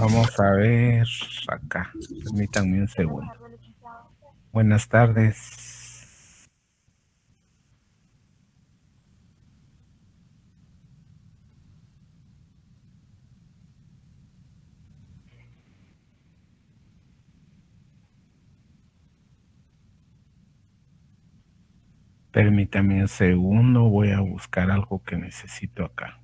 Vamos a ver acá. Permítanme un segundo. Buenas tardes. Permítame un segundo. Voy a buscar algo que necesito acá.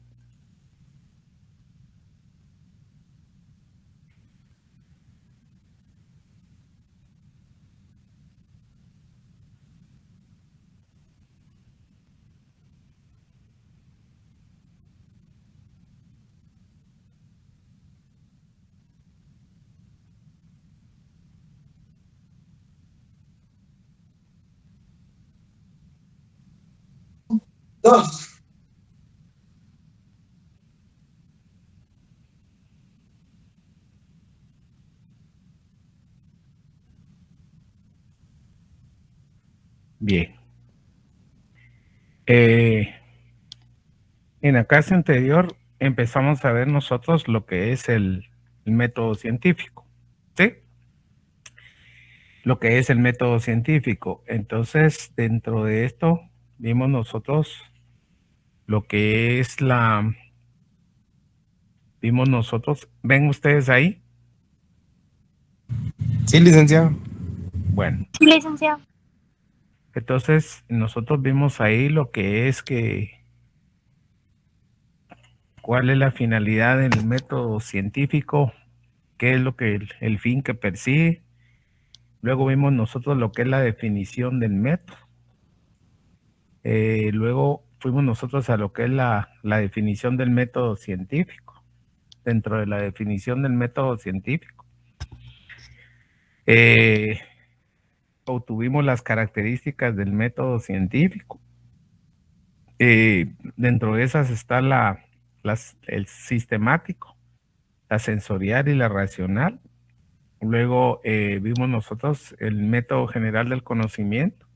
Dos. Bien. En la clase anterior empezamos a ver nosotros lo que es el método científico. ¿Sí? Lo que es el método científico. Entonces, dentro de esto, vimos nosotros lo que es vimos nosotros, ¿ven ustedes ahí? Sí, licenciado. Bueno, Sí, licenciado. entonces nosotros vimos ahí lo que es cuál es la finalidad del método científico, qué es lo que el fin que persigue. Luego vimos nosotros lo que es la definición del método. Luego fuimos nosotros a lo que es la definición del método científico. Dentro de la definición del método científico, obtuvimos las características del método científico. Dentro de esas está el sistemático, la sensorial y la racional. Luego vimos nosotros el método general del conocimiento.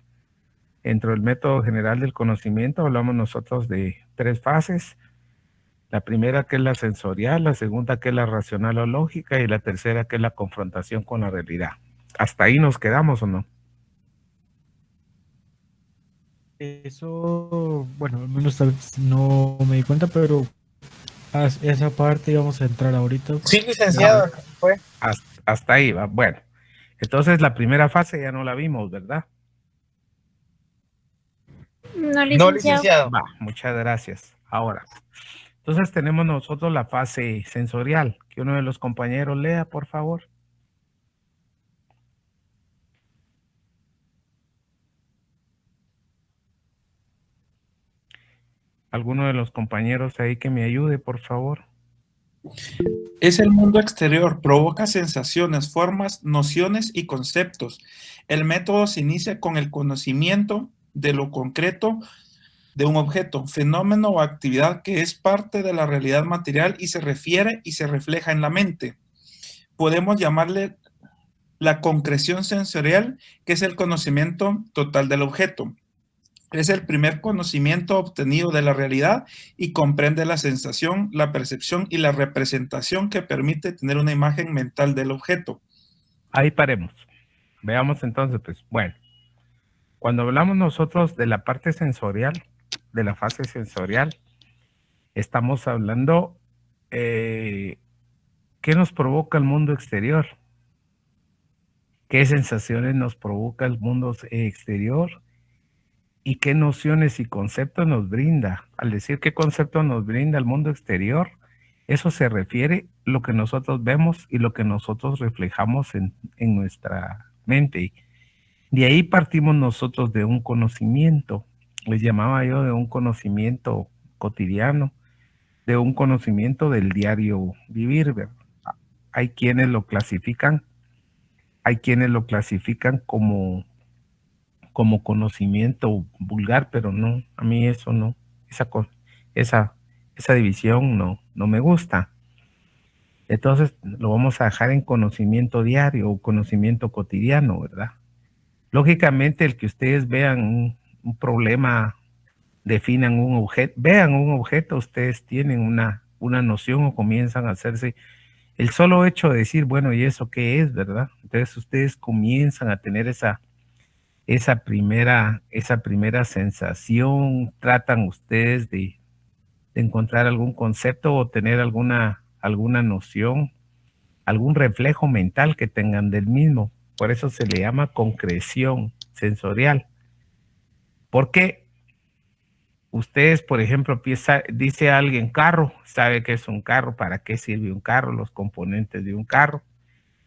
Dentro del método general del conocimiento hablamos nosotros de 3 fases. La primera que es la sensorial, la segunda que es la racional o lógica y la tercera que es la confrontación con la realidad. ¿Hasta ahí nos quedamos o no? Eso, bueno, al menos tal vez no me di cuenta, pero a esa parte íbamos a entrar ahorita. Sí, licenciado. Fue. Hasta ahí va. Bueno, entonces la primera fase ya no la vimos, ¿verdad? No, No, licenciado. licenciado. Va, muchas gracias. Ahora, entonces tenemos nosotros la fase sensorial. Que uno de los compañeros lea, por favor. Alguno de los compañeros ahí que me ayude, por favor. Es el mundo exterior, provoca sensaciones, formas, nociones y conceptos. El método se inicia con el conocimiento de lo concreto de un objeto, fenómeno o actividad que es parte de la realidad material y se refiere y se refleja en la mente. Podemos llamarle la concreción sensorial, que es el conocimiento total del objeto. Es el primer conocimiento obtenido de la realidad y comprende la sensación, la percepción y la representación que permite tener una imagen mental del objeto. Ahí paremos. Veamos entonces, pues, bueno, cuando hablamos nosotros de la parte sensorial, de la fase sensorial, estamos hablando qué nos provoca el mundo exterior, qué sensaciones nos provoca el mundo exterior y qué nociones y conceptos nos brinda. Al decir qué conceptos nos brinda el mundo exterior, eso se refiere a lo que nosotros vemos y lo que nosotros reflejamos en nuestra mente. De ahí partimos nosotros de un conocimiento, les llamaba yo de un conocimiento cotidiano, de un conocimiento del diario vivir, ¿verdad? Hay quienes lo clasifican, como conocimiento vulgar, pero no, a mí eso no, esa, esa división no me gusta. Entonces lo vamos a dejar en conocimiento diario o conocimiento cotidiano, ¿verdad? Lógicamente el que ustedes vean un problema, definan un objeto, vean un objeto, ustedes tienen una noción o comienzan a hacerse el solo hecho de decir, bueno, ¿y eso qué es, verdad? Entonces ustedes comienzan a tener esa primera sensación, tratan ustedes de encontrar algún concepto o tener alguna noción, algún reflejo mental que tengan del mismo. Por eso se le llama concreción sensorial. Porque ustedes, por ejemplo, dice alguien carro, sabe qué es un carro, para qué sirve un carro, los componentes de un carro.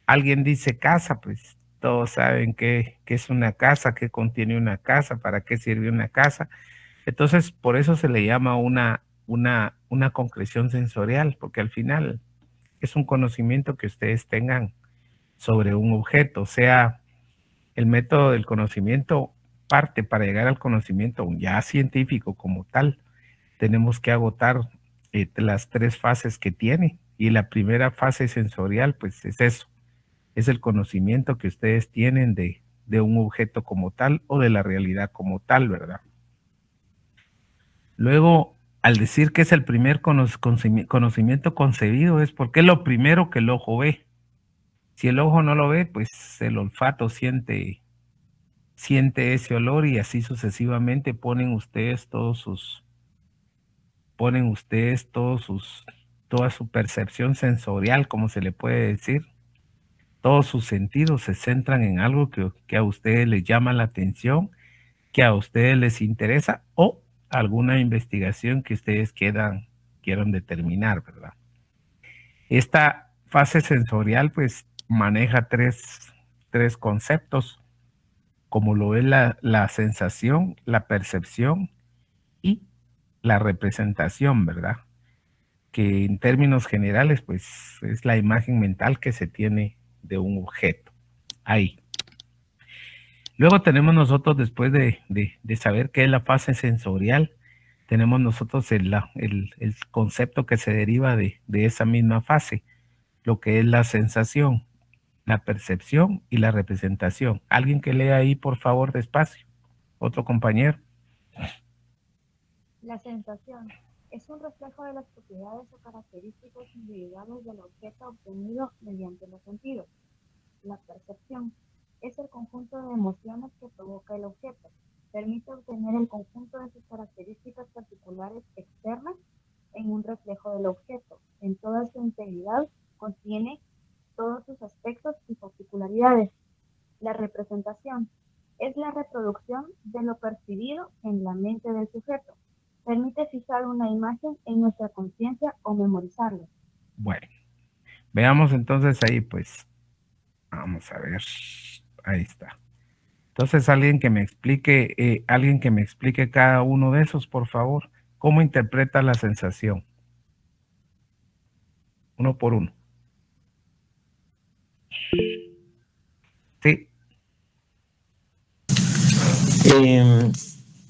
Alguien dice casa, pues todos saben qué es una casa, qué contiene una casa, para qué sirve una casa. Entonces, por eso se le llama una concreción sensorial, porque al final es un conocimiento que ustedes tengan sobre un objeto. O sea, el método del conocimiento parte para llegar al conocimiento ya científico como tal. Tenemos que agotar las 3 fases que tiene. Y la primera fase sensorial, pues es eso. Es el conocimiento que ustedes tienen de un objeto como tal o de la realidad como tal, ¿verdad? Luego, al decir que es el primer conocimiento concebido, es porque es lo primero que el ojo ve. Si el ojo no lo ve, pues el olfato siente ese olor y así sucesivamente ponen ustedes toda su percepción sensorial, como se le puede decir. Todos sus sentidos se centran en algo que a ustedes les llama la atención, que a ustedes les interesa o alguna investigación que ustedes quieran determinar, ¿verdad? Esta fase sensorial pues maneja tres conceptos, como lo es la sensación, la percepción y la representación, ¿verdad? Que en términos generales pues es la imagen mental que se tiene de un objeto. Ahí. Luego tenemos nosotros, después de saber qué es la fase sensorial, tenemos nosotros el concepto que se deriva de esa misma fase, lo que es la sensación, la percepción y la representación. ¿Alguien que lea ahí, por favor, despacio? ¿Otro compañero? La sensación es un reflejo de las propiedades o características individuales del objeto obtenido mediante los sentidos. La percepción es el conjunto de emociones que provoca el objeto. Permite obtener el conjunto de sus características particulares externas en un reflejo del objeto. En toda su integridad contiene todos sus aspectos y particularidades. La representación es la reproducción de lo percibido en la mente del sujeto. Permite fijar una imagen en nuestra conciencia o memorizarla. Bueno, veamos entonces ahí, pues. Vamos a ver. Ahí está. Entonces, alguien que me explique cada uno de esos, por favor. ¿Cómo interpreta la sensación? Uno por uno. Sí.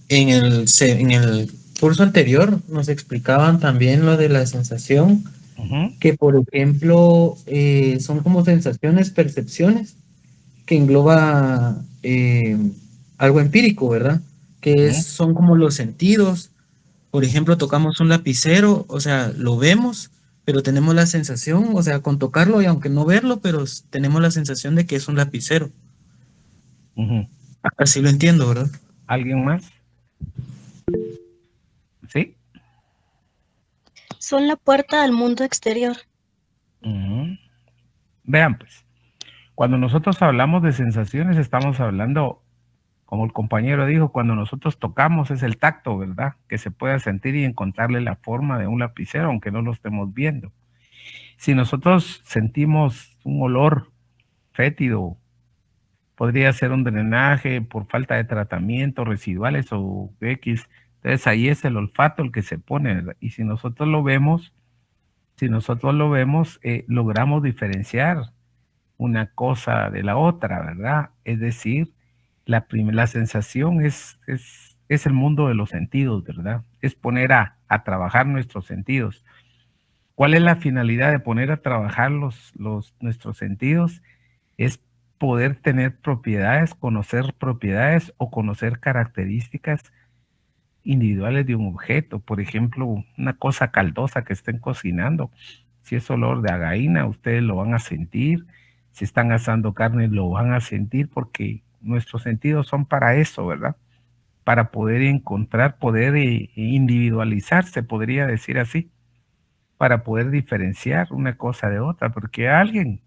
En el curso anterior nos explicaban también lo de la sensación, que por ejemplo son como sensaciones, percepciones, que engloba algo empírico, ¿verdad? Son como los sentidos. Por ejemplo, tocamos un lapicero, o sea, lo vemos, pero tenemos la sensación, o sea, con tocarlo y aunque no verlo, pero tenemos la sensación de que es un lapicero. Así lo entiendo, ¿verdad? ¿Alguien más? ¿Sí? Son la puerta al mundo exterior. Vean, pues, cuando nosotros hablamos de sensaciones, estamos hablando, como el compañero dijo, cuando nosotros tocamos es el tacto, ¿verdad? Que se pueda sentir y encontrarle la forma de un lapicero, aunque no lo estemos viendo. Si nosotros sentimos un olor fétido, podría ser un drenaje por falta de tratamiento, residuales o X. Entonces ahí es el olfato el que se pone, ¿verdad? Y si nosotros lo vemos, logramos diferenciar una cosa de la otra, ¿verdad? Es decir, la sensación es el mundo de los sentidos, ¿verdad? Es poner a trabajar nuestros sentidos. ¿Cuál es la finalidad de poner a trabajar nuestros sentidos? Es poder tener propiedades, conocer propiedades o conocer características individuales de un objeto. Por ejemplo, una cosa caldosa que estén cocinando. Si es olor de agaína, ustedes lo van a sentir. Si están asando carne, lo van a sentir, porque nuestros sentidos son para eso, ¿verdad? Para poder encontrar, poder individualizarse, podría decir así, para poder diferenciar una cosa de otra, porque a alguien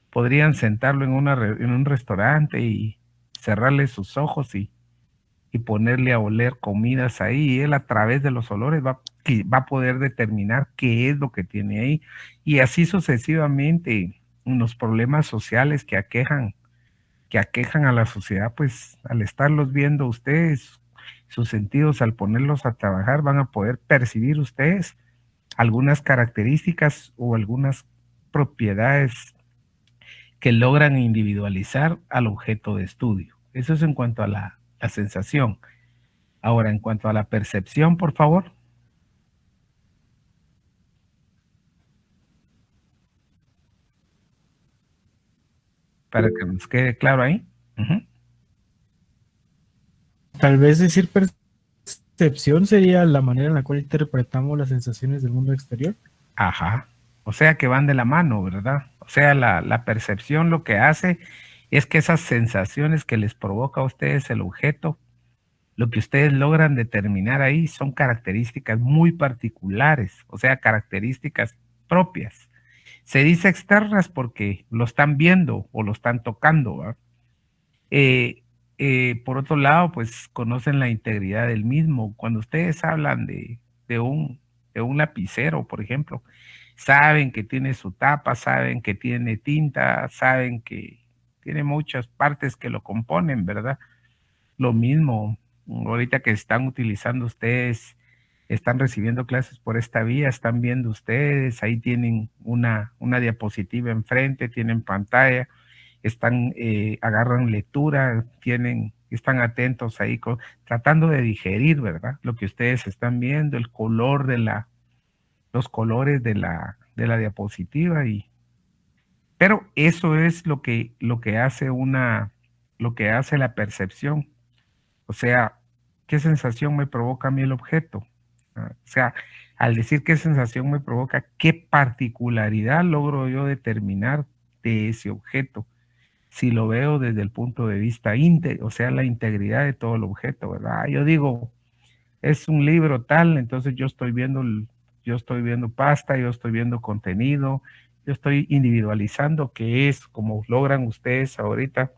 podrían sentarlo en un restaurante y cerrarle sus ojos y ponerle a oler comidas ahí, y él a través de los olores va a poder determinar qué es lo que tiene ahí, y así sucesivamente. Los problemas sociales que aquejan a la sociedad, pues al estarlos viendo ustedes, sus sentidos, al ponerlos a trabajar, van a poder percibir ustedes algunas características o algunas propiedades que logran individualizar al objeto de estudio. Eso es en cuanto a la sensación. Ahora, en cuanto a la percepción, por favor. Para que nos quede claro ahí. Tal vez decir percepción sería la manera en la cual interpretamos las sensaciones del mundo exterior. Ajá. O sea que van de la mano, ¿verdad? O sea, la percepción lo que hace es que esas sensaciones que les provoca a ustedes el objeto, lo que ustedes logran determinar ahí son características muy particulares, o sea, características propias. Se dice externas porque lo están viendo o lo están tocando, ¿verdad? Por otro lado, pues conocen la integridad del mismo. Cuando ustedes hablan de un lapicero, por ejemplo, saben que tiene su tapa, saben que tiene tinta, saben que tiene muchas partes que lo componen, ¿verdad? Lo mismo, ahorita que están utilizando ustedes, están recibiendo clases por esta vía, están viendo ustedes, ahí tienen una diapositiva enfrente, tienen pantalla, están, agarran lectura, están atentos ahí, tratando de digerir, ¿verdad? Lo que ustedes están viendo, el color los colores de la diapositiva, pero eso es lo que hace la percepción. O sea, ¿qué sensación me provoca a mí el objeto? O sea, al decir qué sensación me provoca, ¿qué particularidad logro yo determinar de ese objeto? Si lo veo desde el punto de vista íntegro, o sea, la integridad de todo el objeto, ¿verdad? Yo digo, es un libro tal, entonces yo estoy viendo pasta, yo estoy viendo contenido, yo estoy individualizando qué es, como logran ustedes ahorita.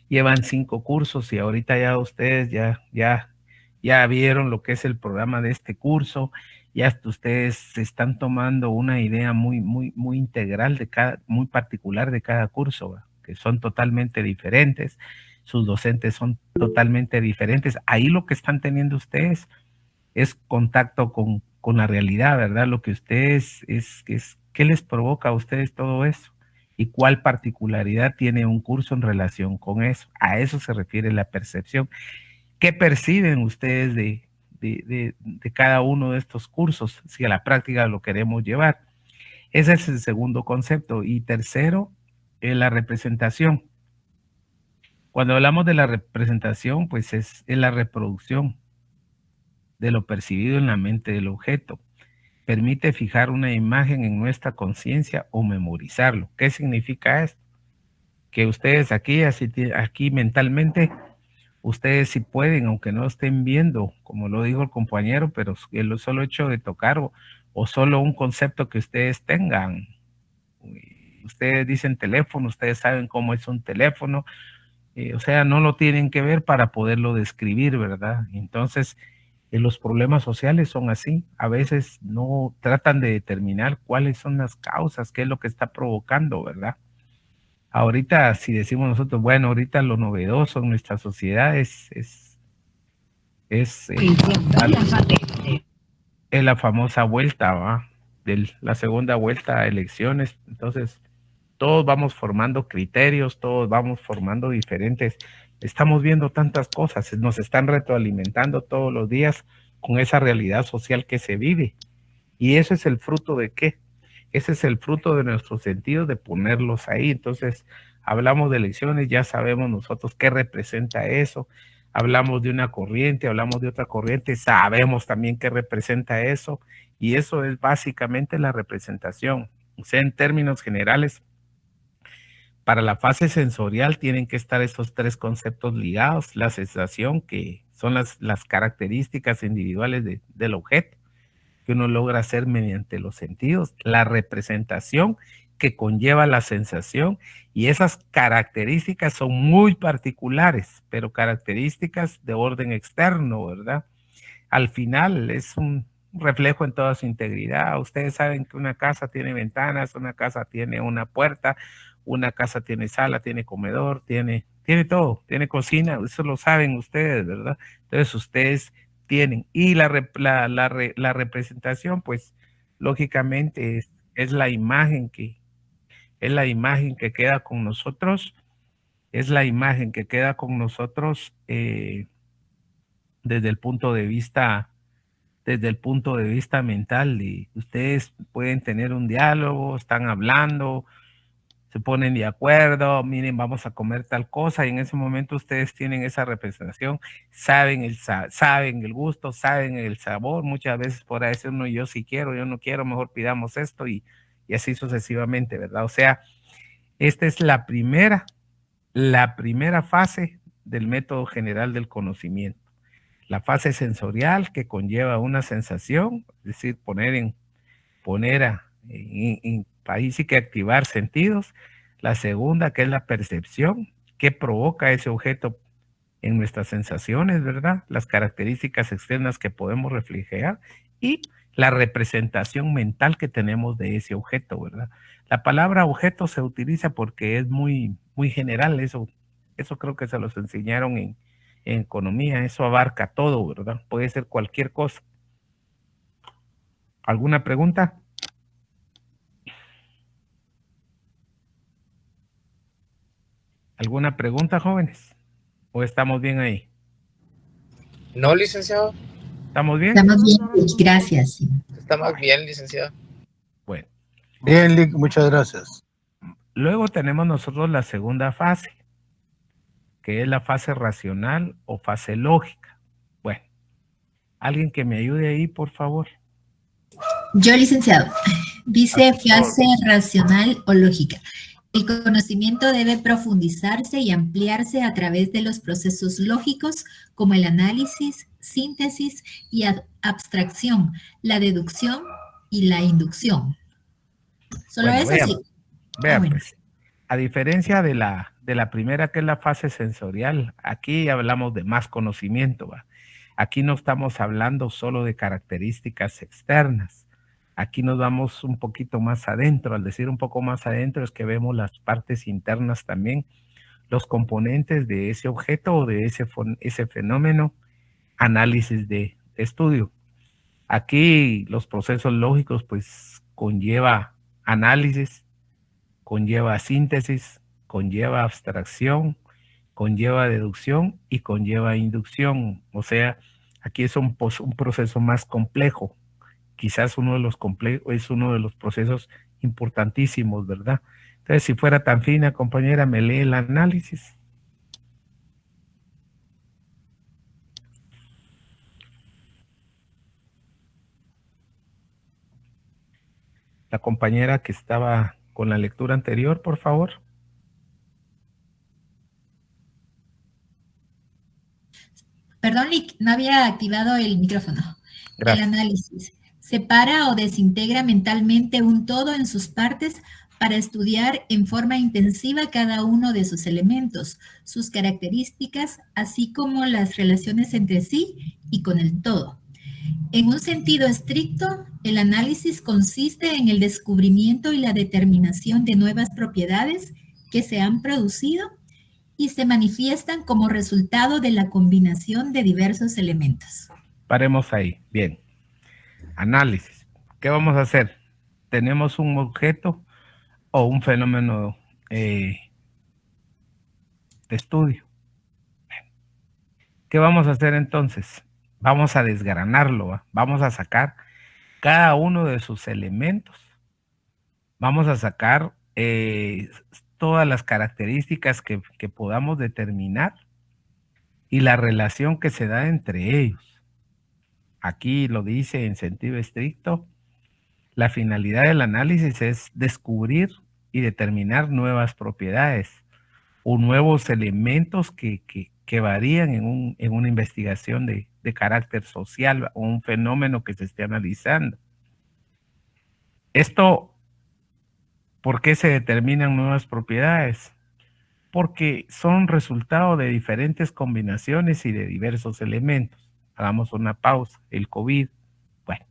Llevan 5 cursos y ahorita ya ustedes ya vieron lo que es el programa de este curso, ya hasta ustedes se están tomando una idea muy integral muy particular de cada curso, ¿verdad? Que son totalmente diferentes, sus docentes son totalmente diferentes. Ahí lo que están teniendo ustedes es contacto con la realidad, ¿verdad? Lo que ustedes ¿qué les provoca a ustedes todo eso? ¿Y cuál particularidad tiene un curso en relación con eso? A eso se refiere la percepción. ¿Qué perciben ustedes de cada uno de estos cursos, si a la práctica lo queremos llevar? Ese es el segundo concepto. Y tercero, la representación. Cuando hablamos de la representación, pues es la reproducción de lo percibido en la mente del objeto. Permite fijar una imagen en nuestra conciencia o memorizarlo. ¿Qué significa esto? Que ustedes aquí mentalmente, ustedes sí pueden, aunque no estén viendo, como lo dijo el compañero, pero el solo hecho de tocar o solo un concepto que ustedes tengan. Ustedes dicen teléfono, ustedes saben cómo es un teléfono, o sea, no lo tienen que ver para poderlo describir, ¿verdad? Entonces, los problemas sociales son así, a veces no tratan de determinar cuáles son las causas, qué es lo que está provocando, ¿verdad? Ahorita, si decimos nosotros, bueno, ahorita lo novedoso en nuestra sociedad es la famosa vuelta, ¿va? La segunda vuelta a elecciones. Entonces, todos vamos formando criterios, todos vamos formando diferentes. Estamos viendo tantas cosas, nos están retroalimentando todos los días con esa realidad social que se vive. Y eso es el fruto de ¿qué? Ese es el fruto de nuestros sentidos, de ponerlos ahí. Entonces, hablamos de elecciones, ya sabemos nosotros qué representa eso. hablamos de una corriente, hablamos de otra corriente, sabemos también qué representa eso, y eso es básicamente la representación. O sea, en términos generales, para la fase sensorial tienen que estar estos tres conceptos ligados: la sensación, que son las características individuales del objeto que uno logra hacer mediante los sentidos, la representación que conlleva la sensación, y esas características son muy particulares, pero características de orden externo, ¿verdad? Al final es un reflejo en toda su integridad. Ustedes saben que una casa tiene ventanas, una casa tiene una puerta, una casa tiene sala, tiene comedor, tiene todo, tiene cocina, eso lo saben ustedes, ¿verdad? Entonces ustedes tienen, y la representación, pues, lógicamente es la imagen que queda con nosotros, es la imagen que queda con nosotros desde el punto de vista mental. Y ustedes pueden tener un diálogo, están hablando, se ponen de acuerdo, miren, vamos a comer tal cosa, y en ese momento ustedes tienen esa representación, saben el gusto, saben el sabor. Muchas veces por ahí uno, yo sí quiero, yo no quiero, mejor pidamos esto, y así sucesivamente, ¿verdad? O sea, esta es la primera fase del método general del conocimiento. La fase sensorial, que conlleva una sensación, es decir, ahí sí que activar sentidos. La segunda, que es la percepción, que provoca ese objeto en nuestras sensaciones, ¿verdad? Las características externas que podemos reflejar, y la representación mental que tenemos de ese objeto, ¿verdad? La palabra objeto se utiliza porque es muy, muy general. Eso creo que se los enseñaron en economía. Eso abarca todo, ¿verdad? Puede ser cualquier cosa. ¿Alguna pregunta? ¿Alguna pregunta, jóvenes? ¿O estamos bien ahí? No, licenciado. ¿Estamos bien? Estamos bien, gracias. Estamos bien, licenciado. Bueno. Bien, Lick, muchas gracias. Luego tenemos nosotros la segunda fase, que es la fase racional o fase lógica. Bueno, alguien que me ayude ahí, por favor. Yo, licenciado, dice fase racional o lógica. El conocimiento debe profundizarse y ampliarse a través de los procesos lógicos como el análisis, síntesis y abstracción, la deducción y la inducción. ¿Solo bueno, eso? vean, Sí. Vean, Bueno. pues, a diferencia de la primera, que es la fase sensorial, aquí hablamos de más conocimiento, ¿va? Aquí no estamos hablando solo de características externas. Aquí nos vamos un poquito más adentro. Al decir un poco más adentro, es que vemos las partes internas también, los componentes de ese objeto o de ese fenómeno, análisis de estudio. Aquí los procesos lógicos, pues, conlleva análisis, conlleva síntesis, conlleva abstracción, conlleva deducción y conlleva inducción. O sea, aquí es un proceso más complejo. Quizás es uno de los procesos importantísimos, ¿verdad? Entonces, si fuera tan fina, compañera, me lee el análisis. La compañera que estaba con la lectura anterior, por favor. Perdón, Lick, no había activado el micrófono. Gracias. El análisis. Separa o desintegra mentalmente un todo en sus partes para estudiar en forma intensiva cada uno de sus elementos, sus características, así como las relaciones entre sí y con el todo. En un sentido estricto, el análisis consiste en el descubrimiento y la determinación de nuevas propiedades que se han producido y se manifiestan como resultado de la combinación de diversos elementos. Paremos ahí. Bien. Análisis. ¿Qué vamos a hacer? Tenemos un objeto o un fenómeno de estudio. ¿Qué vamos a hacer entonces? Vamos a desgranarlo, ¿va? Vamos a sacar cada uno de sus elementos. Vamos a sacar todas las características que podamos determinar y la relación que se da entre ellos. Aquí lo dice en sentido estricto, la finalidad del análisis es descubrir y determinar nuevas propiedades o nuevos elementos que varían en una investigación de carácter social o un fenómeno que se esté analizando. Esto, ¿por qué se determinan nuevas propiedades? Porque son resultado de diferentes combinaciones y de diversos elementos. Hagamos una pausa. El COVID. Bueno,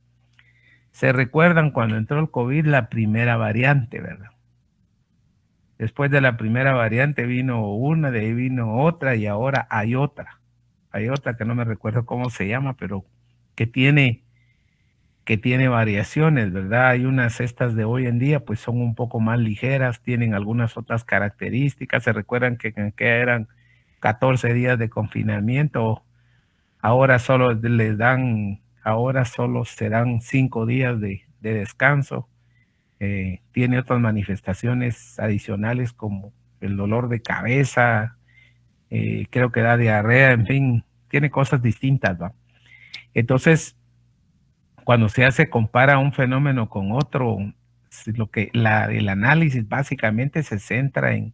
se recuerdan cuando entró el COVID la primera variante, ¿verdad? Después de la primera variante vino una, de ahí vino otra y ahora hay otra. Hay otra que no me recuerdo cómo se llama, pero que tiene variaciones, ¿verdad? Hay unas estas de hoy en día, pues son un poco más ligeras, tienen algunas otras características. Se recuerdan que eran 14 días de confinamiento, ahora solo se dan 5 días de descanso. Tiene otras manifestaciones adicionales como el dolor de cabeza, creo que da diarrea, en fin, tiene cosas distintas, ¿va? Entonces, cuando se compara un fenómeno con otro, el análisis básicamente se centra en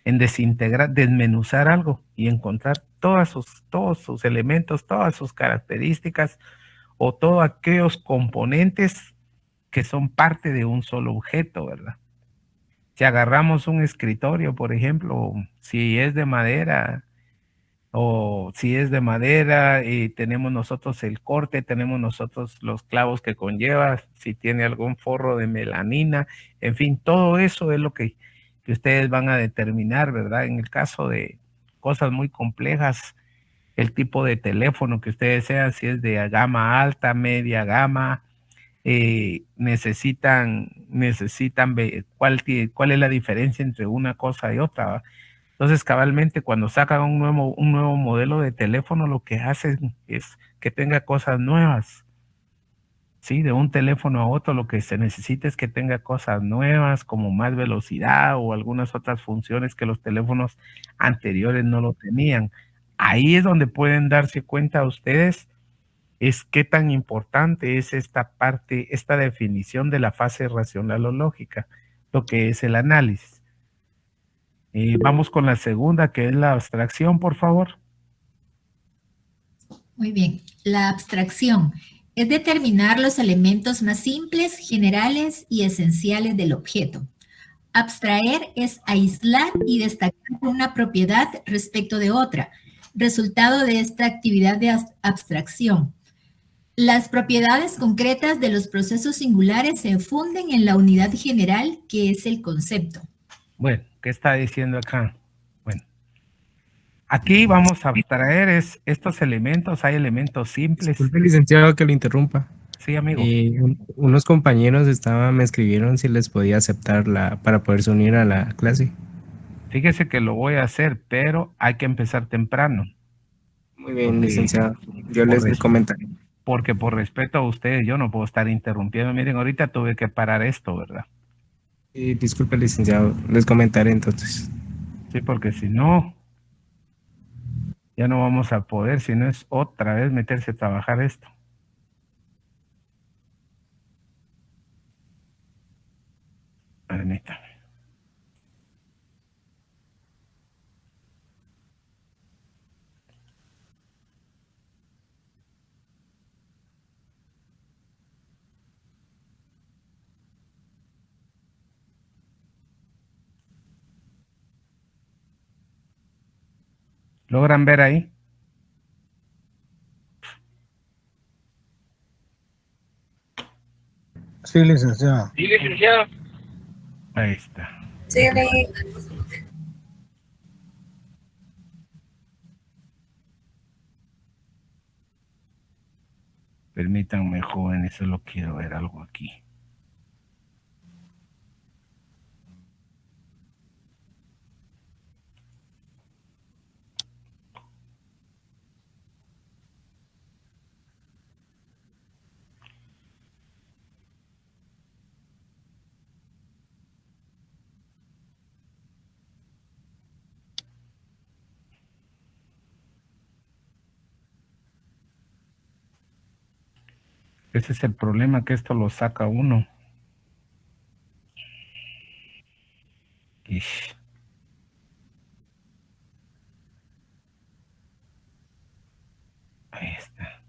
desintegrar, desmenuzar algo y encontrar todos sus elementos, todas sus características o todos aquellos componentes que son parte de un solo objeto, ¿verdad? Si agarramos un escritorio, por ejemplo, si es de madera, tenemos nosotros el corte, tenemos nosotros los clavos que conlleva, si tiene algún forro de melamina, en fin, todo eso es lo que ustedes van a determinar, ¿verdad? En el caso de cosas muy complejas, el tipo de teléfono que ustedes sean, si es de gama alta, media gama, necesitan ver cuál es la diferencia entre una cosa y otra, ¿va? Entonces, cabalmente, cuando sacan un nuevo modelo de teléfono, lo que hacen es que tenga cosas nuevas. Sí, de un teléfono a otro, lo que se necesita es que tenga cosas nuevas, como más velocidad o algunas otras funciones que los teléfonos anteriores no lo tenían. Ahí es donde pueden darse cuenta ustedes es qué tan importante es esta parte, esta definición de la fase racional o lógica, lo que es el análisis. Vamos con la segunda, que es la abstracción, por favor. Muy bien. La abstracción es determinar los elementos más simples, generales y esenciales del objeto. Abstraer es aislar y destacar una propiedad respecto de otra, resultado de esta actividad de abstracción. Las propiedades concretas de los procesos singulares se funden en la unidad general que es el concepto. Bueno, ¿qué está diciendo acá? Bueno, aquí vamos a abstraer estos elementos, hay elementos simples. Disculpe, licenciado, que lo interrumpa. Sí, amigo. Unos compañeros me escribieron si les podía aceptar para poderse unir a la clase. Fíjese que lo voy a hacer, pero hay que empezar temprano. Muy bien, licenciado. Yo les comentaré. Porque por respeto a ustedes, yo no puedo estar interrumpiendo. Miren, ahorita tuve que parar esto, ¿verdad? Disculpe, licenciado. Les comentaré entonces. Sí, porque si no, ya no vamos a poder, si no es otra vez meterse a trabajar esto. Permítame. ¿Logran ver ahí? Sí, licenciado. Sí, licenciado. Ahí está. Sí, Permítanme, jóvenes, solo quiero ver algo aquí. Ese es el problema, que esto lo saca uno. Ish. Ahí está.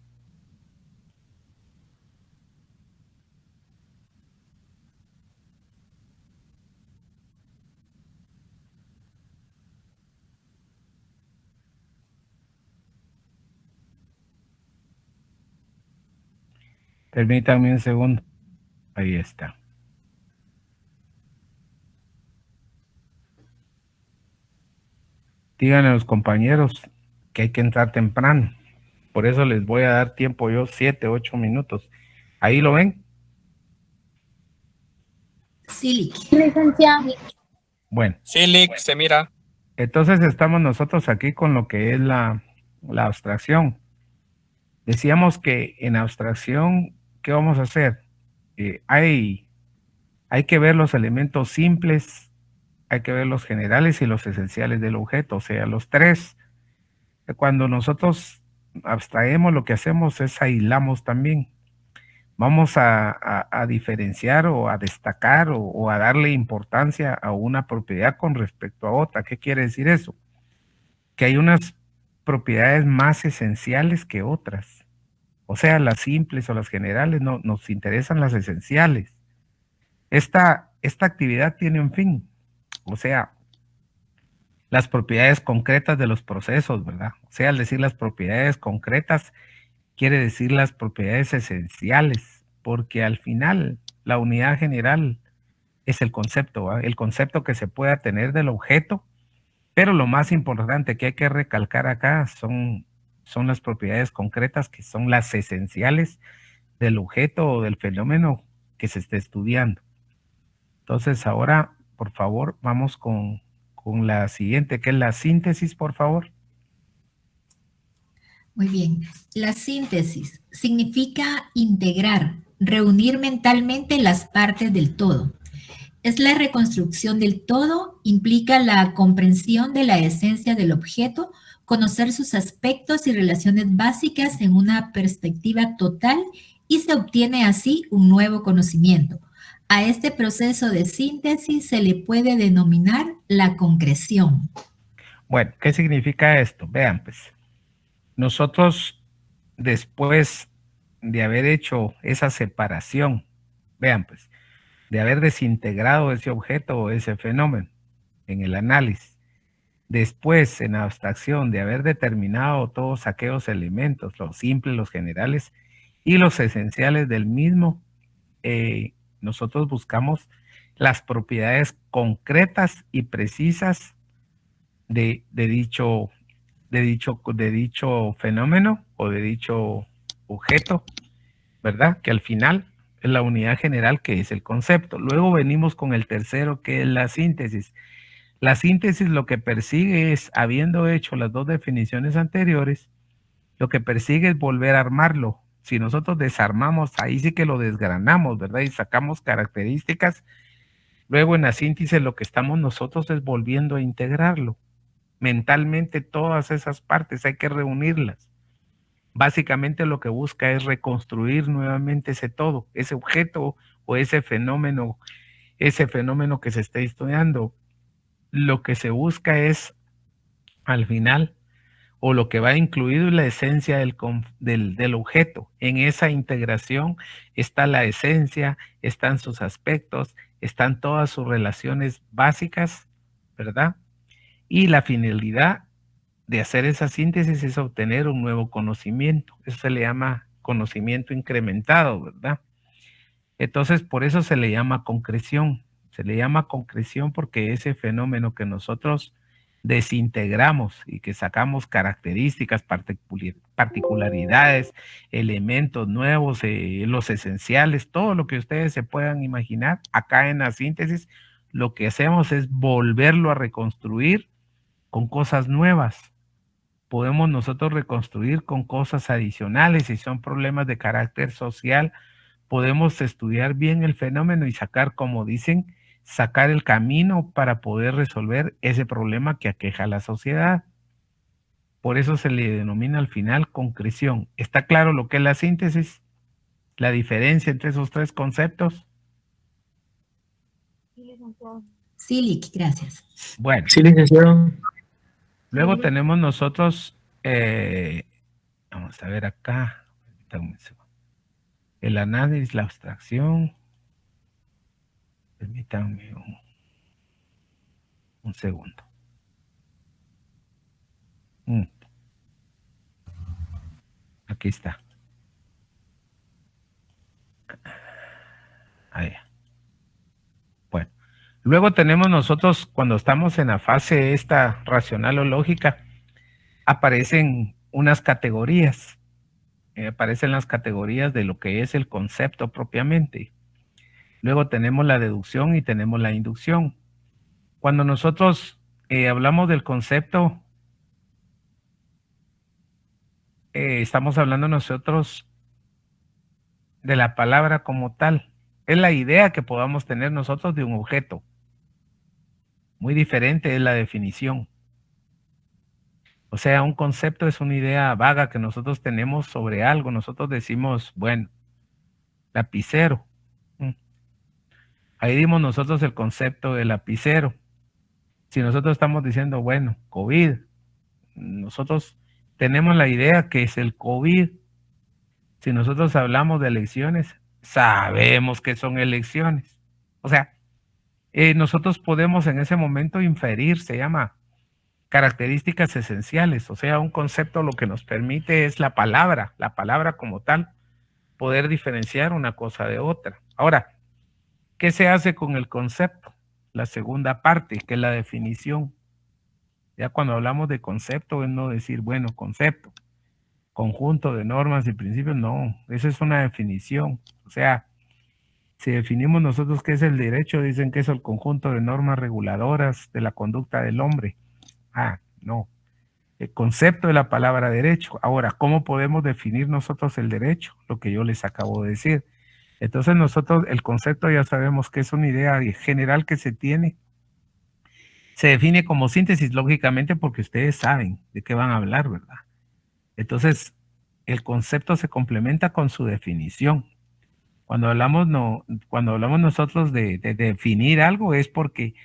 Permítanme un segundo. Ahí está. Díganle a los compañeros que hay que entrar temprano. Por eso les voy a dar tiempo yo, 7, 8 minutos. ¿Ahí lo ven? Sí, Licenciado. Bueno. Sí, Lick, se mira. Entonces estamos nosotros aquí con lo que es la abstracción. Decíamos que en abstracción, ¿qué vamos a hacer? Hay que ver los elementos simples, hay que ver los generales y los esenciales del objeto, o sea, los tres. Cuando nosotros abstraemos, lo que hacemos es aislamos también. Vamos a diferenciar o a destacar o a darle importancia a una propiedad con respecto a otra. ¿Qué quiere decir eso? Que hay unas propiedades más esenciales que otras. O sea, las simples o las generales, no, nos interesan las esenciales. Esta actividad tiene un fin, o sea, las propiedades concretas de los procesos, ¿verdad? O sea, al decir las propiedades concretas, quiere decir las propiedades esenciales, porque al final la unidad general es el concepto, ¿verdad? El concepto que se pueda tener del objeto, pero lo más importante que hay que recalcar acá son las propiedades concretas, que son las esenciales del objeto o del fenómeno que se esté estudiando. Entonces ahora, por favor, vamos con la siguiente, que es la síntesis, por favor. Muy bien. La síntesis significa integrar, reunir mentalmente las partes del todo. Es la reconstrucción del todo, implica la comprensión de la esencia del objeto, conocer sus aspectos y relaciones básicas en una perspectiva total y se obtiene así un nuevo conocimiento. A este proceso de síntesis se le puede denominar la concreción. Bueno, ¿qué significa esto? Vean, pues, nosotros después de haber hecho esa separación, vean, pues, de haber desintegrado ese objeto o ese fenómeno en el análisis, después en abstracción de haber determinado todos aquellos elementos, los simples, los generales y los esenciales del mismo, nosotros buscamos las propiedades concretas y precisas de dicho fenómeno o de dicho objeto, ¿verdad? Que al final es la unidad general, que es el concepto. Luego venimos con el tercero, que es la síntesis. La síntesis lo que persigue es, habiendo hecho las dos definiciones anteriores, lo que persigue es volver a armarlo. Si nosotros desarmamos, ahí sí que lo desgranamos, ¿verdad? Y sacamos características. Luego en la síntesis lo que estamos nosotros es volviendo a integrarlo. Mentalmente todas esas partes hay que reunirlas. Básicamente lo que busca es reconstruir nuevamente ese todo, ese objeto o ese fenómeno que se está estudiando. Lo que se busca es, al final, o lo que va incluido es la esencia del objeto. En esa integración está la esencia, están sus aspectos, están todas sus relaciones básicas, ¿verdad? Y la finalidad de hacer esa síntesis es obtener un nuevo conocimiento. Eso se le llama conocimiento incrementado, ¿verdad? Entonces, por eso se le llama concreción. Se le llama concreción porque ese fenómeno que nosotros desintegramos y que sacamos características, particularidades, elementos nuevos, los esenciales, todo lo que ustedes se puedan imaginar, acá en la síntesis, lo que hacemos es volverlo a reconstruir con cosas nuevas. Podemos nosotros reconstruir con cosas adicionales. Si son problemas de carácter social, podemos estudiar bien el fenómeno y sacar, como dicen, sacar el camino para poder resolver ese problema que aqueja a la sociedad. Por eso se le denomina al final concreción. ¿Está claro lo que es la síntesis? la diferencia entre esos tres conceptos? Sí, licenciado. Sí, Lick, gracias. Bueno. Sí, licenciado. Luego tenemos nosotros, vamos a ver acá, el análisis, la abstracción. Permítanme un segundo. Aquí está. Ahí. Bueno, luego tenemos nosotros, cuando estamos en la fase esta racional o lógica, aparecen unas categorías. Aparecen las categorías de lo que es el concepto propiamente. Luego tenemos la deducción y tenemos la inducción. Cuando nosotros hablamos del concepto, estamos hablando nosotros de la palabra como tal. Es la idea que podamos tener nosotros de un objeto. Muy diferente es la definición. O sea, un concepto es una idea vaga que nosotros tenemos sobre algo. Nosotros decimos, bueno, lapicero. Ahí dimos nosotros el concepto de lapicero. Si nosotros estamos diciendo, bueno, COVID, nosotros tenemos la idea que es el COVID. Si nosotros hablamos de elecciones, sabemos que son elecciones. O sea, nosotros podemos en ese momento inferir, se llama características esenciales. O sea, un concepto lo que nos permite es la palabra como tal, poder diferenciar una cosa de otra. Ahora, ¿qué se hace con el concepto? La segunda parte, que es la definición. Ya cuando hablamos de concepto, es no decir, bueno, concepto, conjunto de normas y principios, no, eso es una definición. O sea, si definimos nosotros qué es el derecho, dicen que es el conjunto de normas reguladoras de la conducta del hombre. Ah, no. El concepto de la palabra derecho. Ahora, ¿cómo podemos definir nosotros el derecho? Lo que yo les acabo de decir. Entonces nosotros, el concepto ya sabemos que es una idea general que se tiene. Se define como síntesis lógicamente porque ustedes saben de qué van a hablar, ¿verdad? Entonces, el concepto se complementa con su definición. Cuando hablamos nosotros de definir algo es porque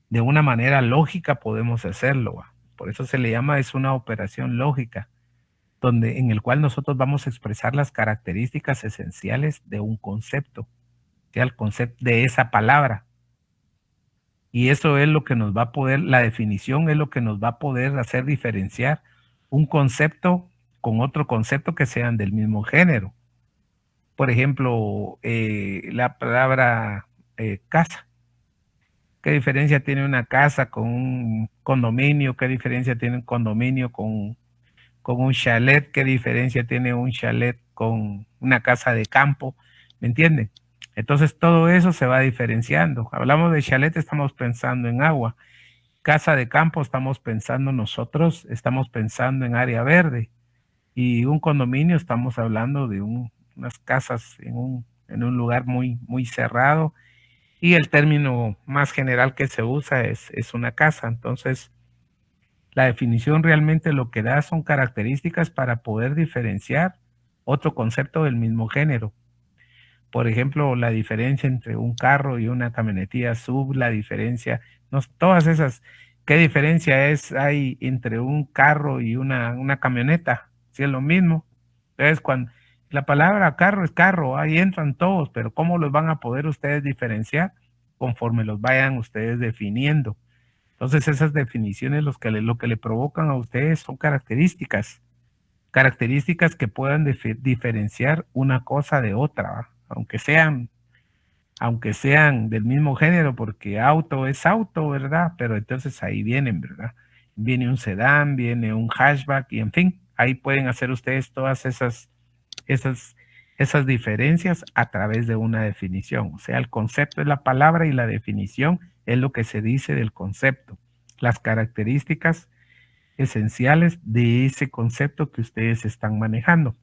de una manera lógica podemos hacerlo. Por eso se le llama, es una operación lógica, en el cual nosotros vamos a expresar las características esenciales de un concepto, o sea, el concepto de esa palabra. Y eso es lo que nos va a poder, la definición es lo que nos va a poder hacer diferenciar un concepto con otro concepto que sean del mismo género. Por ejemplo, la palabra casa. ¿Qué diferencia tiene una casa con un condominio? ¿Qué diferencia tiene un condominio con un chalet? ¿Qué diferencia tiene un chalet con una casa de campo? ¿Me entienden? Entonces todo eso se va diferenciando. Hablamos de chalet, estamos pensando en agua. Casa de campo, estamos pensando en área verde. Y un condominio, estamos hablando de unas casas en un lugar muy, muy cerrado. Y el término más general que se usa es una casa. Entonces, la definición realmente lo que da son características para poder diferenciar otro concepto del mismo género. Por ejemplo, la diferencia entre un carro y una camionetilla sub, la diferencia, todas esas, ¿qué diferencia hay entre un carro y una camioneta? Si es lo mismo. Entonces, cuando la palabra carro es carro, ahí entran todos, pero ¿cómo los van a poder ustedes diferenciar? Conforme los vayan ustedes definiendo. Entonces, esas definiciones lo que le provocan a ustedes son características que puedan diferenciar una cosa de otra, ¿va? aunque sean del mismo género, porque auto es auto, ¿verdad? Pero entonces ahí vienen, ¿verdad? Viene un sedán, viene un hatchback, y en fin, ahí pueden hacer ustedes todas esas diferencias a través de una definición. O sea, el concepto es la palabra y la definición es lo que se dice del concepto. Las características esenciales de ese concepto que ustedes están manejando.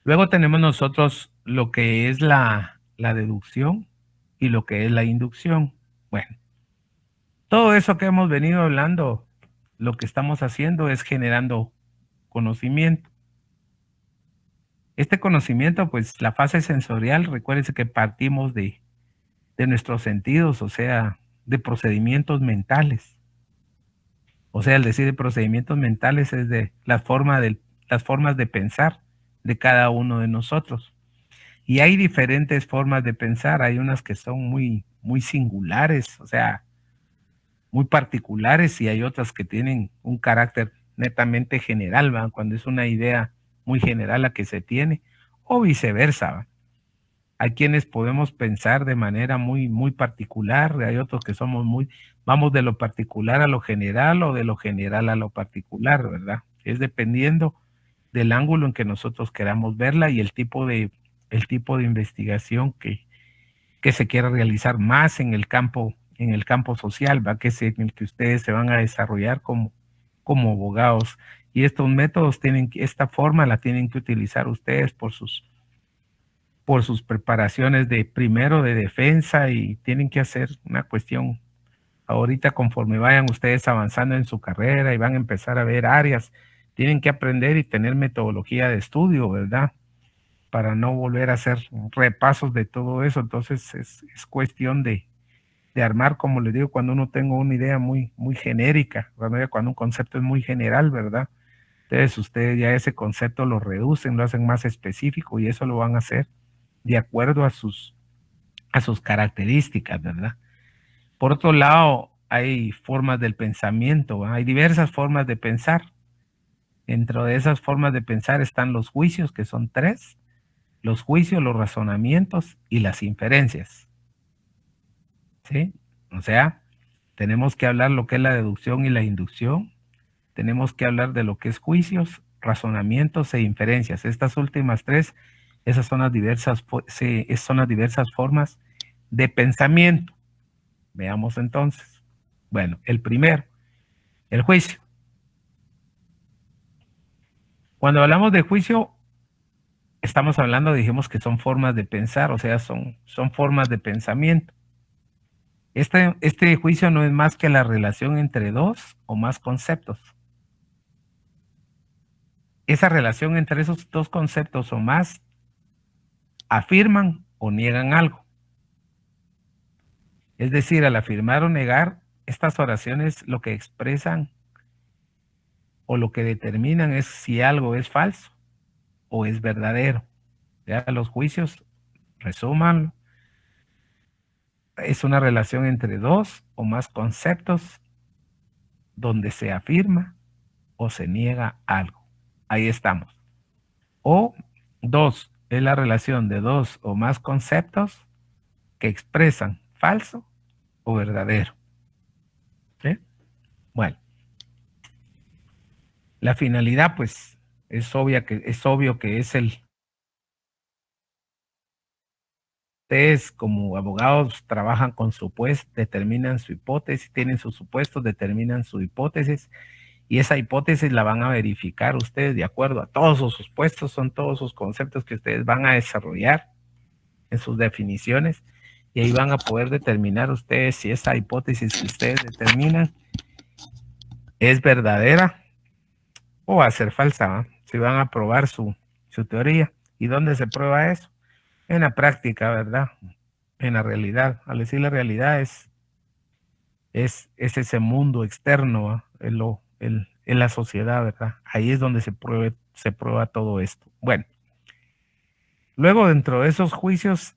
Luego tenemos nosotros lo que es la deducción y lo que es la inducción. Bueno, todo eso que hemos venido hablando, lo que estamos haciendo es generando conocimiento. Este conocimiento, pues la fase sensorial, recuérdense que partimos de nuestros sentidos, o sea, de procedimientos mentales. O sea, al decir de procedimientos mentales es de las formas de pensar de cada uno de nosotros. Y hay diferentes formas de pensar, hay unas que son muy, muy singulares, o sea, muy particulares, y hay otras que tienen un carácter netamente general, ¿va? Cuando es una idea muy general la que se tiene, o viceversa, ¿va? Hay quienes podemos pensar de manera muy, muy particular, hay otros que vamos de lo particular a lo general o de lo general a lo particular, ¿verdad? Es dependiendo del ángulo en que nosotros queramos verla y el tipo de investigación que se quiera realizar más en el campo social, ¿va? Que es en el que ustedes se van a desarrollar como abogados. Y estos métodos esta forma la tienen que utilizar ustedes por sus preparaciones primero de defensa, y tienen que hacer una cuestión ahorita conforme vayan ustedes avanzando en su carrera y van a empezar a ver áreas, tienen que aprender y tener metodología de estudio, ¿verdad? Para no volver a hacer repasos de todo eso. Entonces es cuestión de armar, como les digo, cuando uno tenga una idea muy, muy genérica, cuando un concepto es muy general, ¿verdad? Entonces ustedes ya ese concepto lo reducen, lo hacen más específico, y eso lo van a hacer de acuerdo a sus características, ¿verdad? Por otro lado, hay formas del pensamiento, ¿va? Hay diversas formas de pensar. Dentro de esas formas de pensar están los juicios, que son 3, los juicios, los razonamientos y las inferencias, ¿sí? O sea, tenemos que hablar lo que es la deducción y la inducción, tenemos que hablar de lo que es juicios, razonamientos e inferencias. Estas últimas 3, esas son las diversas formas de pensamiento. Veamos entonces. Bueno, el primero, el juicio. Cuando hablamos de juicio, estamos hablando, dijimos que son formas de pensar, o sea, son formas de pensamiento. Este juicio no es más que la relación entre 2 o más conceptos. Esa relación entre esos 2 conceptos o más afirman o niegan algo. Es decir, al afirmar o negar, estas oraciones lo que expresan o lo que determinan es si algo es falso o es verdadero. Ya los juicios, resúmanlo, es una relación entre 2 o más conceptos donde se afirma o se niega algo. Ahí estamos. O 2 es la relación de 2 o más conceptos que expresan falso o verdadero. ¿Sí? Bueno, la finalidad, pues, es obvio que es ustedes como abogados trabajan con supuestos, determinan su hipótesis, tienen sus supuestos, determinan su hipótesis, y esa hipótesis la van a verificar ustedes de acuerdo a todos sus supuestos, son todos sus conceptos que ustedes van a desarrollar en sus definiciones, y ahí van a poder determinar ustedes si esa hipótesis que ustedes determinan es verdadera o va a ser falsa, ¿no? Si van a probar su teoría. ¿Y dónde se prueba eso? En la práctica, ¿verdad? En la realidad. Al decir la realidad es ese mundo externo, ¿no? En la sociedad, ¿verdad? Ahí es donde se prueba todo esto. Bueno, luego dentro de esos juicios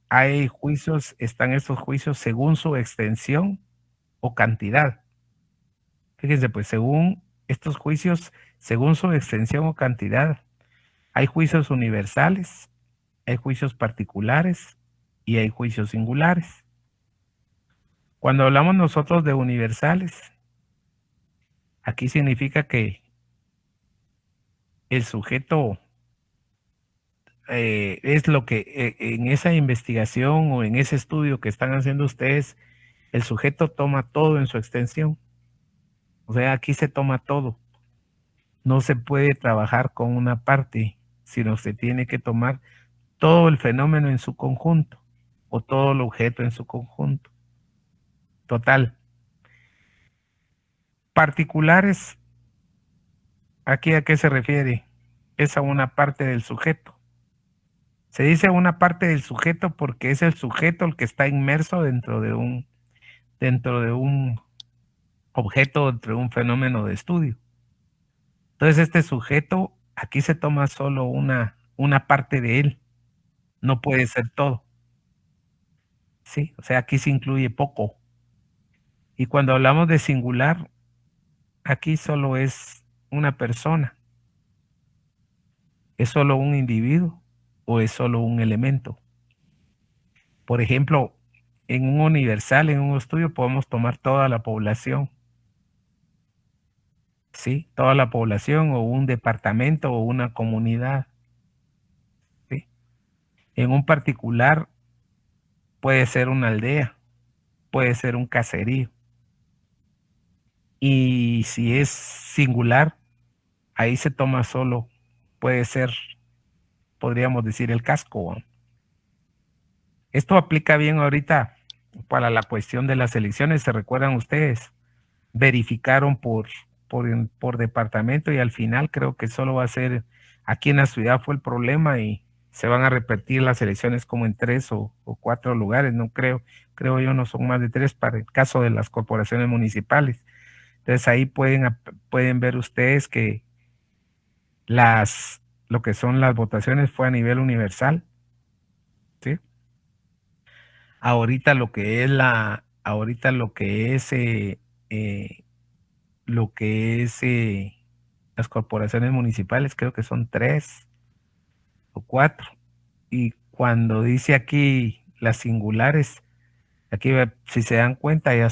están esos juicios según su extensión o cantidad. Fíjense, pues según estos juicios, según su extensión o cantidad, hay juicios universales, hay juicios particulares y hay juicios singulares. Cuando hablamos nosotros de universales, aquí significa que el sujeto es lo que en esa investigación o en ese estudio que están haciendo ustedes, el sujeto toma todo en su extensión. O sea, aquí se toma todo. No se puede trabajar con una parte, sino se tiene que tomar todo el fenómeno en su conjunto o todo el objeto en su conjunto. Total. Particulares, ¿aquí a qué se refiere? Es a una parte del sujeto. Se dice una parte del sujeto porque es el sujeto el que está inmerso dentro de un objeto, dentro de un fenómeno de estudio. Entonces este sujeto, aquí se toma solo una parte de él, no puede ser todo. Sí, o sea, aquí se incluye poco. Y cuando hablamos de singular, aquí solo es una persona. ¿Es solo un individuo o es solo un elemento? Por ejemplo, en un universal, en un estudio, podemos tomar toda la población. ¿Sí? Toda la población o un departamento o una comunidad. ¿Sí? En un particular puede ser una aldea, puede ser un caserío. Y si es singular, ahí se toma solo, puede ser, podríamos decir, el casco. Esto aplica bien ahorita para la cuestión de las elecciones. ¿Se recuerdan ustedes? Verificaron por departamento y al final creo que solo va a ser aquí en la ciudad fue el problema y se van a repetir las elecciones como en 3 o 4 lugares, no creo yo no son más de 3 para el caso de las corporaciones municipales. Entonces ahí pueden ver ustedes que lo que son las votaciones fue a nivel universal, ¿sí? Ahorita lo que es las corporaciones municipales, creo que son 3 o 4. Y cuando dice aquí las singulares, aquí si se dan cuenta ya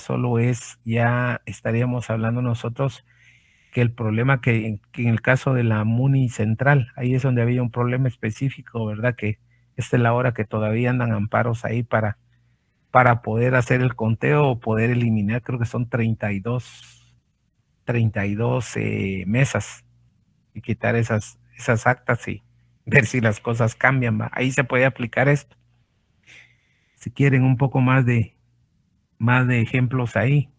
estaríamos hablando nosotros que el problema que en el caso de la Muni Central, ahí es donde había un problema específico, ¿verdad? Que esta es la hora que todavía andan amparos ahí para poder hacer el conteo o poder eliminar, creo que son 32 mesas y quitar esas actas y ver si las cosas cambian. ¿Va? Ahí se puede aplicar esto. Si quieren un poco más de ejemplos ahí.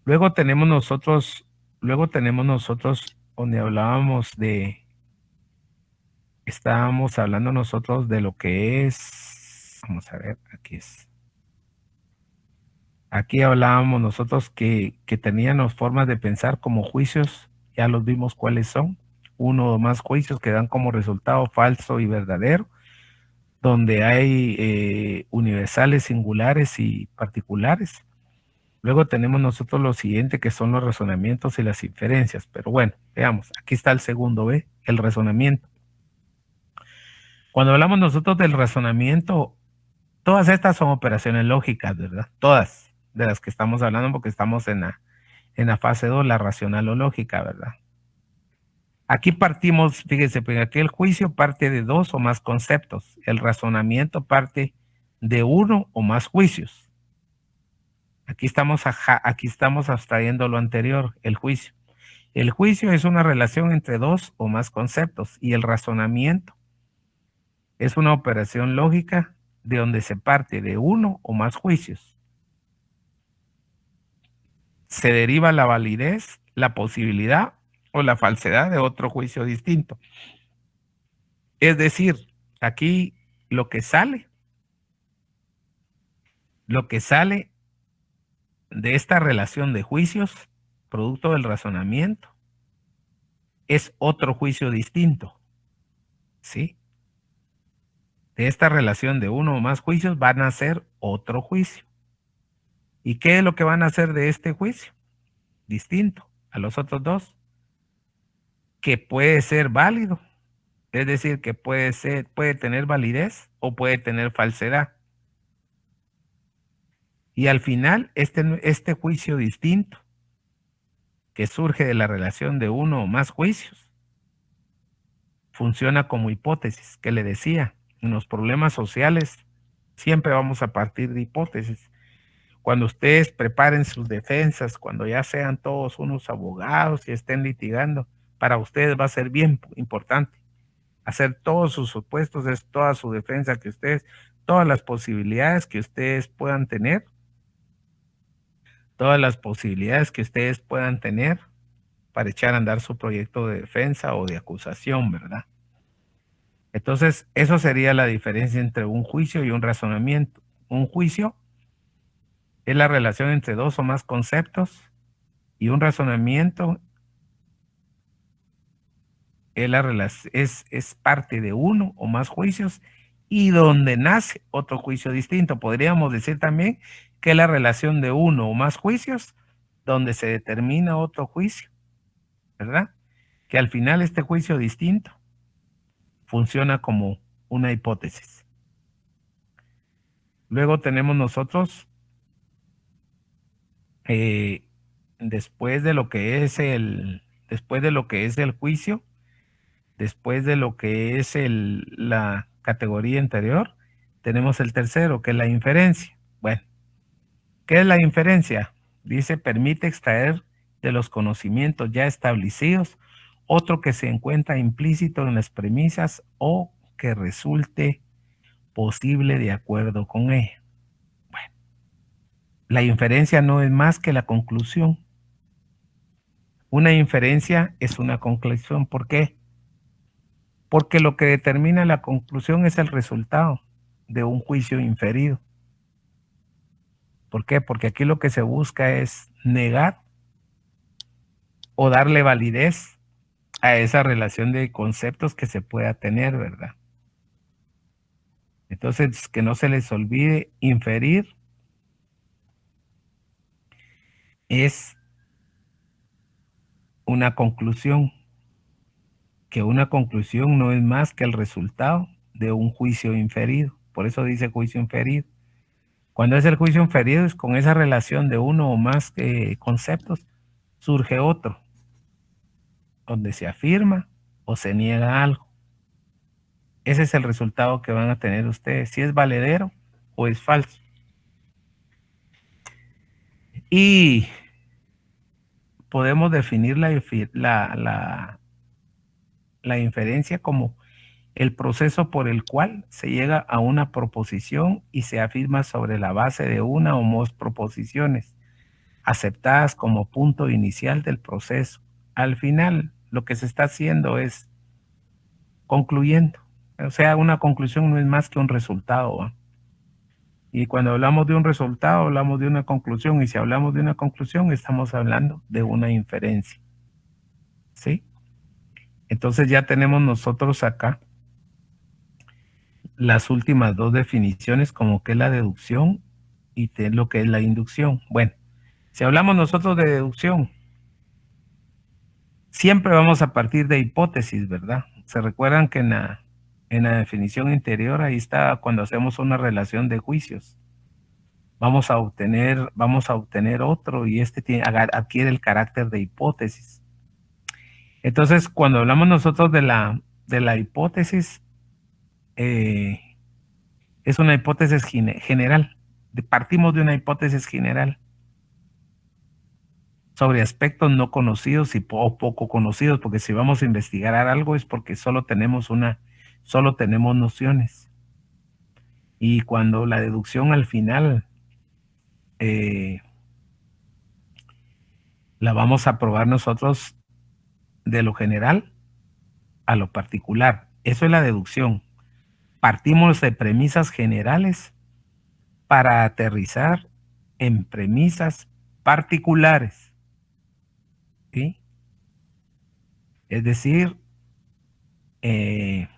Luego tenemos nosotros donde estábamos hablando nosotros de lo que es, vamos a ver, aquí hablábamos nosotros que teníamos formas de pensar como juicios, ya los vimos cuáles son, uno o más juicios que dan como resultado falso y verdadero, donde hay universales, singulares y particulares. Luego tenemos nosotros lo siguiente que son los razonamientos y las inferencias, pero bueno, veamos, aquí está el segundo, ¿ve? El razonamiento. Cuando hablamos nosotros del razonamiento, todas estas son operaciones lógicas, ¿verdad? Todas de las que estamos hablando porque estamos en la fase 2, la racional o lógica, ¿verdad? Aquí partimos, fíjense, pues aquí el juicio parte de 2 o más conceptos. El razonamiento parte de 1 o más juicios. Aquí estamos abstrayendo lo anterior, el juicio. El juicio es una relación entre 2 o más conceptos y el razonamiento es una operación lógica de donde se parte de 1 o más juicios. Se deriva la validez, la posibilidad o la falsedad de otro juicio distinto. Es decir, aquí lo que sale de esta relación de juicios, producto del razonamiento, es otro juicio distinto. ¿Sí? De esta relación de 1 o más juicios van a ser otro juicio. ¿Y qué es lo que van a hacer de este juicio? Distinto a los otros 2. Que puede ser válido. Es decir, que puede tener validez o puede tener falsedad. Y al final, este juicio distinto, que surge de la relación de 1 o más juicios, funciona como hipótesis, que le decía, en los problemas sociales siempre vamos a partir de hipótesis. Cuando ustedes preparen sus defensas, cuando ya sean todos unos abogados y estén litigando, para ustedes va a ser bien importante hacer todos sus supuestos, es toda su defensa que todas las posibilidades que ustedes puedan tener, para echar a andar su proyecto de defensa o de acusación, ¿verdad? Entonces, eso sería la diferencia entre un juicio y un razonamiento. Un juicio es la relación entre dos o más conceptos y un razonamiento es parte de uno o más juicios y donde nace otro juicio distinto. Podríamos decir también que es la relación de uno o más juicios donde se determina otro juicio, ¿verdad? Que al final este juicio distinto funciona como una hipótesis. Luego tenemos nosotros, después de lo que es el juicio, después de lo que es la categoría anterior, tenemos el tercero, que es la inferencia. Bueno, ¿qué es la inferencia? Dice, permite extraer de los conocimientos ya establecidos otro que se encuentra implícito en las premisas o que resulte posible de acuerdo con ella. Bueno, la inferencia no es más que la conclusión. Una inferencia es una conclusión. ¿Por qué? Porque lo que determina la conclusión es el resultado de un juicio inferido. ¿Por qué? Porque aquí lo que se busca es negar o darle validez a esa relación de conceptos que se pueda tener, ¿verdad? Entonces, que no se les olvide, inferir es una conclusión, que una conclusión no es más que el resultado de un juicio inferido. Por eso dice juicio inferido. Cuando es el juicio inferido, es con esa relación de uno o más conceptos, surge otro, donde se afirma o se niega algo. Ese es el resultado que van a tener ustedes, si es valedero o es falso. Y podemos definir la inferencia como el proceso por el cual se llega a una proposición y se afirma sobre la base de una o más proposiciones aceptadas como punto inicial del proceso. Al final, lo que se está haciendo es concluyendo. O sea, una conclusión no es más que un resultado, ¿va? Y cuando hablamos de un resultado, hablamos de una conclusión. Y si hablamos de una conclusión, estamos hablando de una inferencia. ¿Sí? Entonces ya tenemos nosotros acá las últimas dos definiciones, como que es la deducción y lo que es la inducción. Bueno, si hablamos nosotros de deducción, siempre vamos a partir de hipótesis, ¿verdad? Se recuerdan que en la definición interior, ahí está cuando hacemos una relación de juicios. Vamos a obtener otro y adquiere el carácter de hipótesis. Entonces, cuando hablamos nosotros de la hipótesis, es una hipótesis general. Partimos de una hipótesis general sobre aspectos no conocidos o poco conocidos, porque si vamos a investigar algo es porque solo tenemos nociones. Y cuando la deducción al final la vamos a probar nosotros de lo general a lo particular. Eso es la deducción. Partimos de premisas generales para aterrizar en premisas particulares. ¿Sí? Es decir, en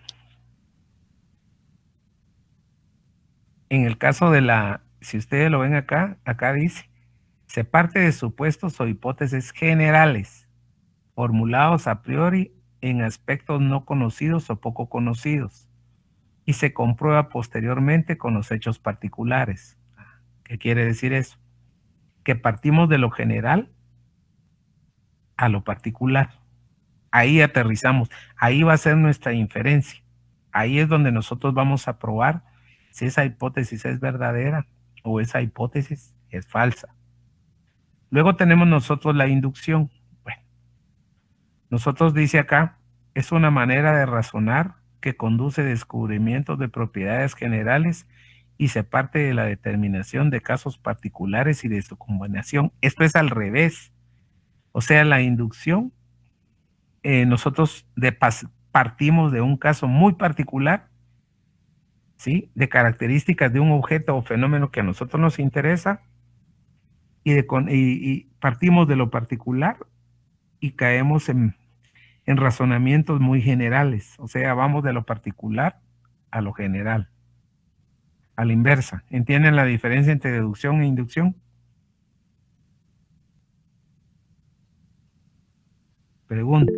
el caso de si ustedes lo ven acá dice, se parte de supuestos o hipótesis generales, formulados a priori en aspectos no conocidos o poco conocidos, y se comprueba posteriormente con los hechos particulares. ¿Qué quiere decir eso? Que partimos de lo general a lo particular. Ahí aterrizamos, ahí va a ser nuestra inferencia. Ahí es donde nosotros vamos a probar si esa hipótesis es verdadera o esa hipótesis es falsa. Luego tenemos nosotros la inducción. Bueno, nosotros dice acá, es una manera de razonar que conduce a descubrimientos de propiedades generales y se parte de la determinación de casos particulares y de su combinación. Esto es al revés. O sea, la inducción, nosotros partimos de un caso muy particular, ¿sí? De características de un objeto o fenómeno que a nosotros nos interesa, y partimos de lo particular y caemos en razonamientos muy generales. O sea, vamos de lo particular a lo general, a la inversa. ¿Entienden la diferencia entre deducción e inducción? Pregunta.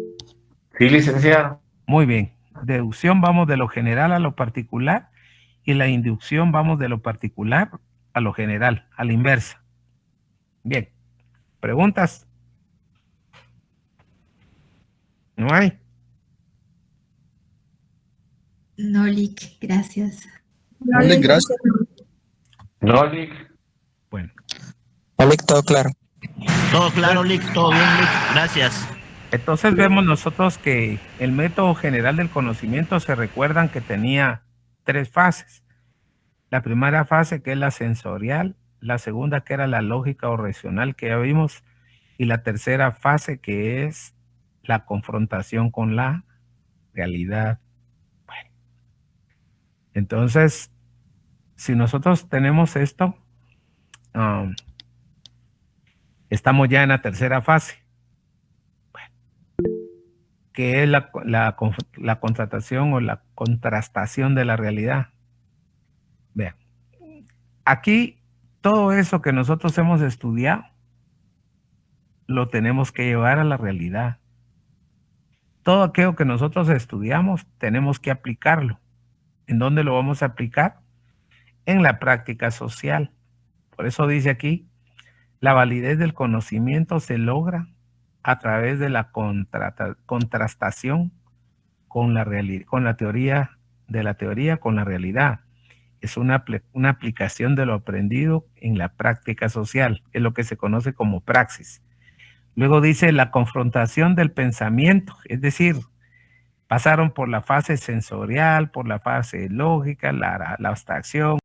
Sí, licenciado. Muy bien. Deducción vamos de lo general a lo particular, y la inducción vamos de lo particular a lo general, a la inversa. Bien. ¿Preguntas? ¿No hay? No, Lick, gracias. No, Lick, gracias. No, Lick. Bueno. No, Lick, todo claro. Todo claro, Lick, todo bien, Lick, gracias. Entonces vemos nosotros que el método general del conocimiento, se recuerdan que tenía 3 fases. La primera fase, que es la sensorial, la segunda, que era la lógica o racional, que ya vimos, y la tercera fase, que es la confrontación con la realidad. Bueno. Entonces, si nosotros tenemos esto, estamos ya en la tercera fase, que es la contratación o la contrastación de la realidad. Vean, aquí todo eso que nosotros hemos estudiado lo tenemos que llevar a la realidad. Todo aquello que nosotros estudiamos tenemos que aplicarlo. ¿En dónde lo vamos a aplicar? En la práctica social. Por eso dice aquí, la validez del conocimiento se logra a través de la contrastación con la teoría con la realidad. Es una aplicación de lo aprendido en la práctica social, es lo que se conoce como praxis. Luego dice la confrontación del pensamiento, es decir, pasaron por la fase sensorial, por la fase lógica, la abstracción,